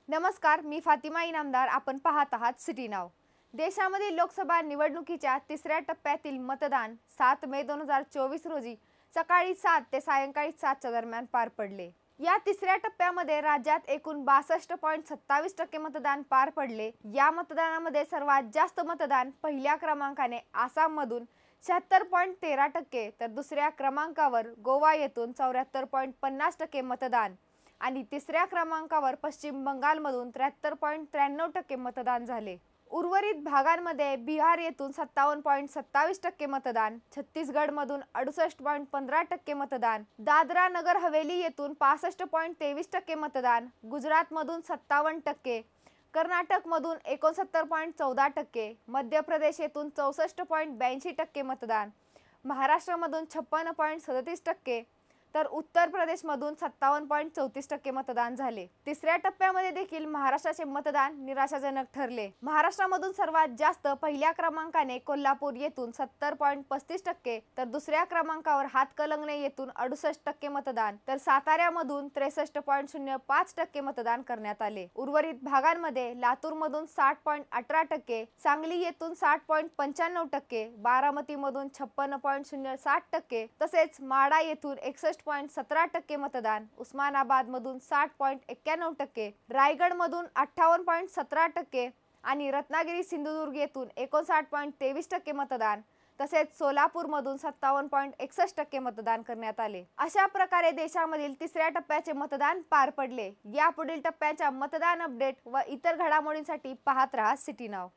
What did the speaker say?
नमस्कार, मी फातिमा इनामदार. आपण पाहत आहात सिटी नाव. देशामध्ये लोकसभा निवडणुकीच्या तिसऱ्या टप्प्यातील मतदान 7 मे 2024 रोजी सकाळी 7 ते सायंकाळी 7 च्या दरम्यान पार पडले. या तिसऱ्या टप्प्यामध्ये राज्यात एकूण 62.27% मतदान पार पडले. या मतदानामध्ये सर्वात जास्त मतदान पहिल्या क्रमांकाने आसाममधून 76.13%, तर दुसऱ्या क्रमांकावर गोवा येथून 74.50% मतदान आणि तिसऱ्या क्रमांकावर पश्चिम बंगालमधून 73.93% मतदान झाले. उर्वरित भागांमध्ये बिहार येथून 57.27% मतदान, छत्तीसगडमधून 68.15% मतदान, दादरा नगर हवेली येथून 65.23% मतदान, गुजरातमधून 57%, कर्नाटकमधून 69.14%, मध्य प्रदेश येथून 64.82% मतदान, महाराष्ट्रामधून 56.37%, तर उत्तर प्रदेशमधून 57.34% मतदान झाले. तिसऱ्या टप्प्यामध्ये देखील महाराष्ट्राचे मतदान निराशाजनक ठरले. महाराष्ट्रामधून सर्वात जास्त पहिल्या क्रमांकाने कोल्हापूर येथून 70.35%, तर दुसऱ्या क्रमांकावर हातकणंगले येथून 68% मतदान, तर साताऱ्यामधून 63.05% मतदान करण्यात आले. उर्वरित भागांमध्ये लातूरमधून 60.18%, सांगली येथून 60.95%, बारामतीमधून 56.07%, तसेच माढा येथून 61.17% मतदान, उस्मानाबादमधून 60.91%, रायगडमधून 58.17% आणि रत्नागिरी सिंधुदुर्ग येथून 59.23% मतदान, तसेच सोलापूरमधून 57.61% मतदान करण्यात आले. अशा प्रकारे देशामधील तिसऱ्या टप्प्याचे मतदान पार पडले. यापुढील टप्प्याच्या मतदान अपडेट व इतर घडामोडींसाठी पाहत रहा सिटी नाव.